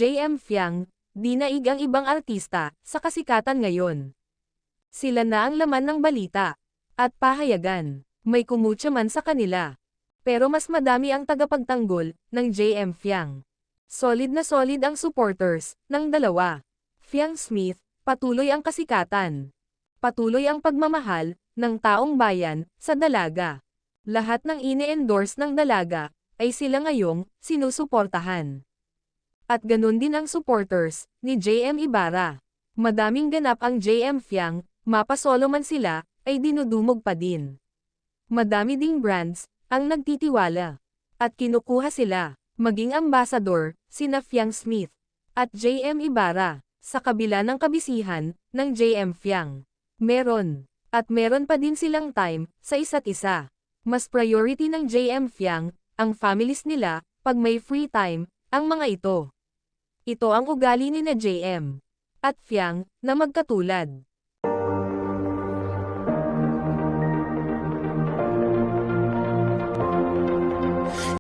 JM Fiang, dinaig ang ibang artista, sa kasikatan ngayon. Sila na ang laman ng balita. At pahayagan, may kumutya man sa kanila. Pero mas madami ang tagapagtanggol, ng JM Fiang. Solid na solid ang supporters, ng dalawa. Fiang Smith, patuloy ang kasikatan. Patuloy ang pagmamahal, ng taong bayan, sa dalaga. Lahat ng ine-endorse ng dalaga, ay sila ngayong, sinusuportahan. At ganun din ang supporters, ni JM Ibarra. Madaming ganap ang JM Fiang, mapasolo man sila, ay dinudumog pa din. Madami ding brands, ang nagtitiwala. At kinukuha sila, maging ambassador, sina Fiang Smith, at JM Ibarra, sa kabila ng kabisihan, ng JM Fiang. Meron pa din silang time, sa isa't isa. Mas priority ng JM Fiang, ang families nila, pag may free time, ang mga ito. Ito ang ugali ni na JM at Fiang, na magkatulad.